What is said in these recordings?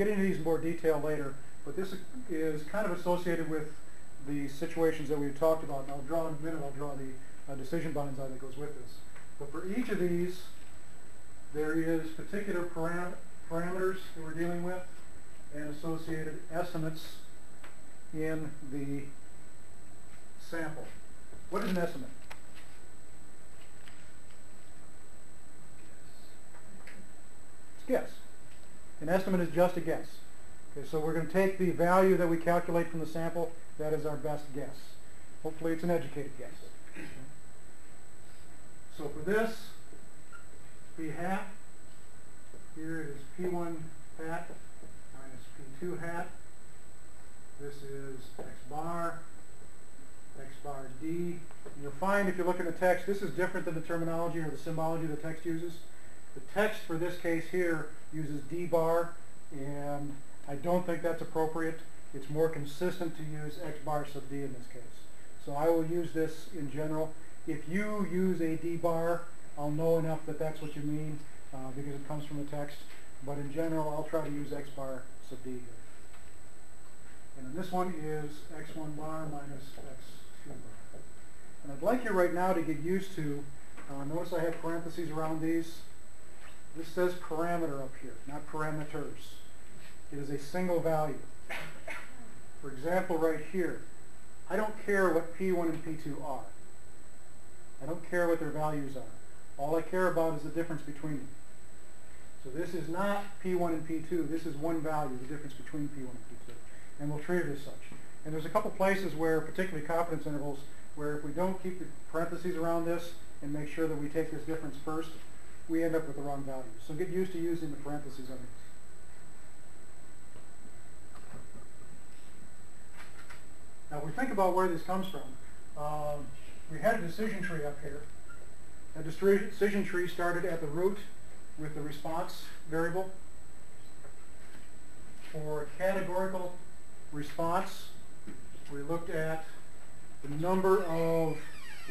get into these in more detail later, but this is kind of associated with the situations that we've talked about. And I'll draw in a minute, I'll draw the decision bounds that goes with this. But for each of these, there is particular parameters that we're dealing with and associated estimates in the sample. What is an estimate? It's a guess. An estimate is just a guess. Okay, so we're going to take the value that we calculate from the sample. That is our best guess. Hopefully it's an educated guess. Okay. So for this, P hat, here it is P1 hat minus P2 hat. This is X bar D. And you'll find if you look in the text, this is different than the terminology or the symbology the text uses. The text for this case here uses D bar, and I don't think that's appropriate. It's more consistent to use X bar sub D in this case. So I will use this in general. If you use a D bar, I'll know enough that that's what you mean because it comes from the text. But in general, I'll try to use X bar sub D here. And then this one is X1 bar minus X2 bar. And I'd like you right now to get used to, notice I have parentheses around these. This says parameter up here, not parameters. It is a single value. For example, right here, I don't care what P1 and P2 are. I don't care what their values are. All I care about is the difference between them. So this is not P1 and P2. This is one value, the difference between P1 and P2. And we'll treat it as such. And there's a couple places where, particularly confidence intervals, where if we don't keep the parentheses around this and make sure that we take this difference first, we end up with the wrong value. So get used to using the parentheses on these. Now, if we think about where this comes from, we had a decision tree up here. That decision tree started at the root with the response variable. For a categorical response, we looked at the number of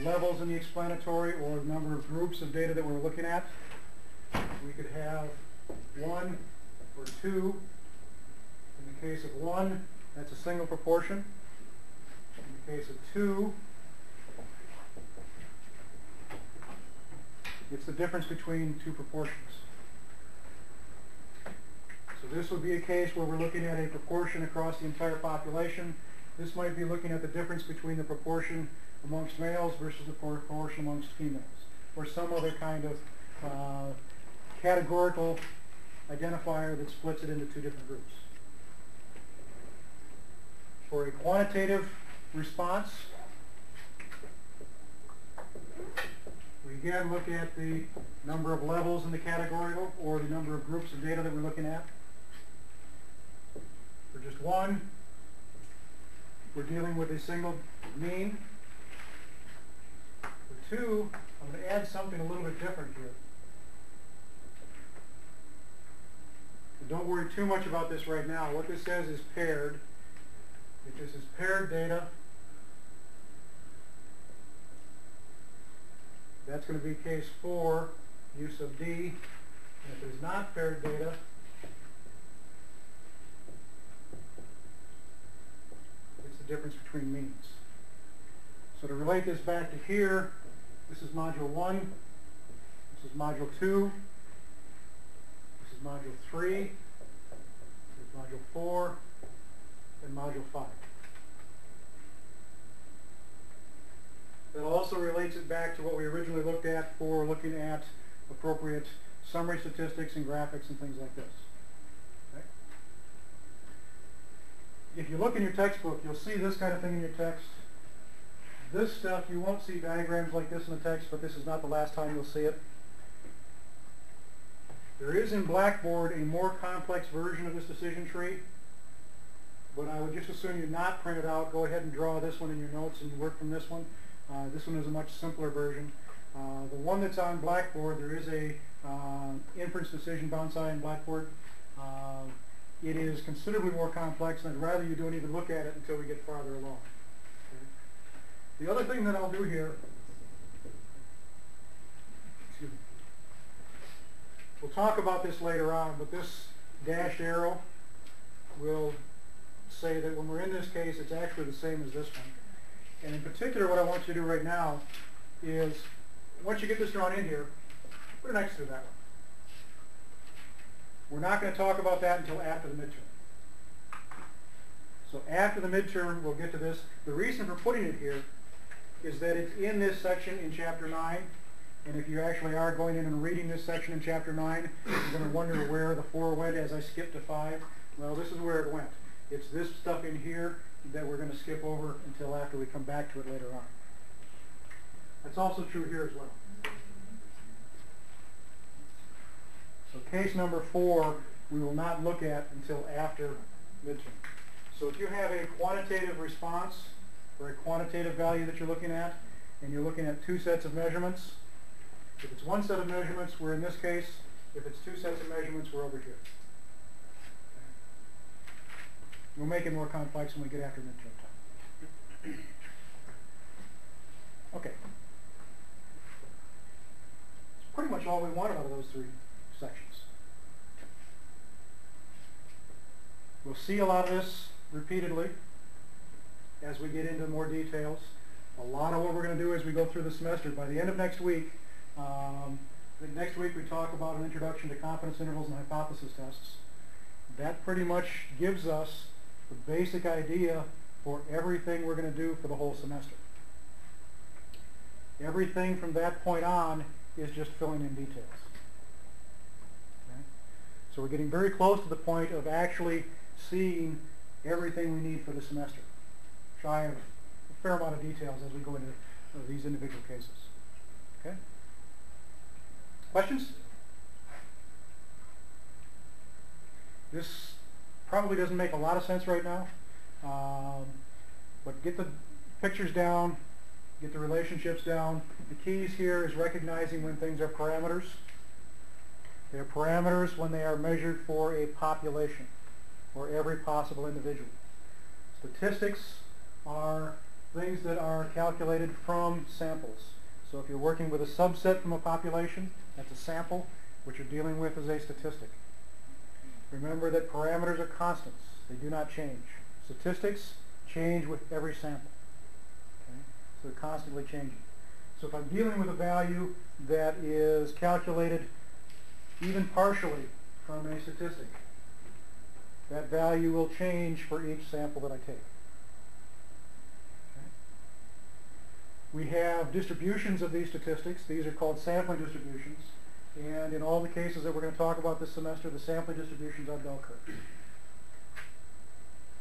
levels in the explanatory or the number of groups of data that we're looking at. We could have 1 or 2. In the case of 1, that's a single proportion. In the case of 2, it's the difference between two proportions. So this would be a case where we're looking at a proportion across the entire population. This might be looking at the difference between the proportion amongst males versus the proportion amongst females, or some other kind of categorical identifier that splits it into two different groups. For a quantitative response, we again look at the number of levels in the categorical or the number of groups of data that we're looking at. For just 1, we're dealing with a single mean. For 2, I'm going to add something a little bit different here. And don't worry too much about this right now. What this says is paired. If this is paired data, that's going to be case 4, use of D. And if it is not paired data, it's the difference between means. So to relate this back to here, this is module 1, this is module 2, this is module 3, this is module 4, and module 5. That also relates it back to what we originally looked at for looking at appropriate summary statistics and graphics and things like this. Okay? If you look in your textbook, you'll see this kind of thing in your text. This stuff, you won't see diagrams like this in the text, but this is not the last time you'll see it. There is in Blackboard a more complex version of this decision tree, but I would just assume you not print it out. Go ahead and draw this one in your notes and work from this one. This one is a much simpler version. The one that's on Blackboard, there is a inference decision bound side in Blackboard. It is considerably more complex, and I'd rather you don't even look at it until we get farther along. Okay. The other thing that I'll do here, excuse me, we'll talk about this later on, but this dashed arrow will say that when we're in this case, it's actually the same as this one. And in particular, what I want you to do right now is, once you get this drawn in here, put it next to that one. We're not going to talk about that until after the midterm. So after the midterm, we'll get to this. The reason for putting it here is that it's in this section in Chapter 9. And if you actually are going in and reading this section in Chapter 9, you're going to wonder where the 4 went as I skipped to 5. Well, this is where it went. It's this stuff in here that we're going to skip over until after we come back to it later on. That's also true here as well. So case number 4, we will not look at until after midterm. So if you have a quantitative response or a quantitative value that you're looking at, and you're looking at 2 sets of measurements, if it's 1 set of measurements, we're in this case. If it's 2 sets of measurements, we're over here. We'll make it more complex when we get after midterm time. Okay. That's pretty much all we wanted out of those 3 sections. We'll see a lot of this repeatedly as we get into more details. A lot of what we're going to do as we go through the semester. By the end of next week, I think next week we talk about an introduction to confidence intervals and hypothesis tests. That pretty much gives us the basic idea for everything we're going to do for the whole semester. Everything from that point on is just filling in details. Okay? So we're getting very close to the point of actually seeing everything we need for the semester. Shy of a fair amount of details as we go into these individual cases. Okay? Questions? This probably doesn't make a lot of sense right now, but get the pictures down, get the relationships down. The keys here is recognizing when things are parameters. They are parameters when they are measured for a population or every possible individual. Statistics are things that are calculated from samples. So if you're working with a subset from a population, that's a sample. What you're dealing with is a statistic. Remember that parameters are constants. They do not change. Statistics change with every sample. Okay? So they're constantly changing. So if I'm dealing with a value that is calculated even partially from a statistic, that value will change for each sample that I take. Okay? We have distributions of these statistics. These are called sampling distributions. And in all the cases that we're going to talk about this semester, the sampling distributions are bell curves.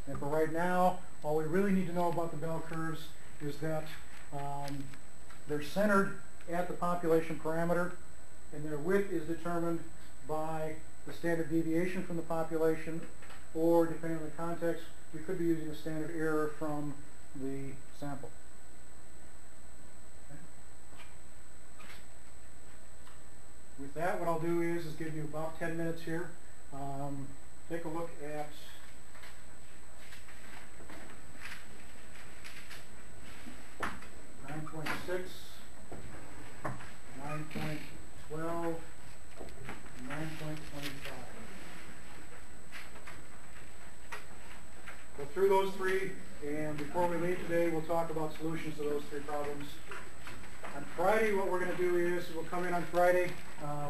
And for right now, all we really need to know about the bell curves is that they're centered at the population parameter, and their width is determined by the standard deviation from the population, or depending on the context, we could be using a standard error from the sample. With that, what I'll do is give you about 10 minutes here. Take a look at (9.6), 9.12, 9.25. Go through those 3, and before we leave today, we'll talk about solutions to those 3 problems. On Friday, what we're going to do is we'll come in on Friday.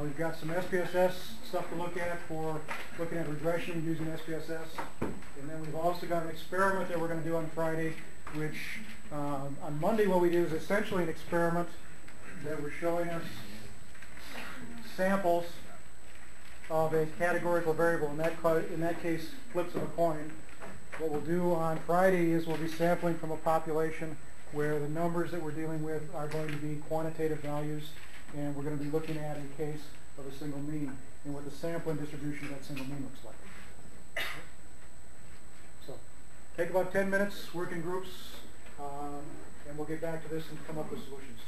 We've got some SPSS stuff to look at for looking at regression using SPSS. And then we've also got an experiment that we're going to do on Friday, which on Monday what we do is essentially an experiment that we're showing us samples of a categorical variable. In that case, flips of a coin. What we'll do on Friday is we'll be sampling from a population where the numbers that we're dealing with are going to be quantitative values, and we're going to be looking at a case of a single mean and what the sampling distribution of that single mean looks like. So take about 10 minutes, work in groups, and we'll get back to this and come up with solutions.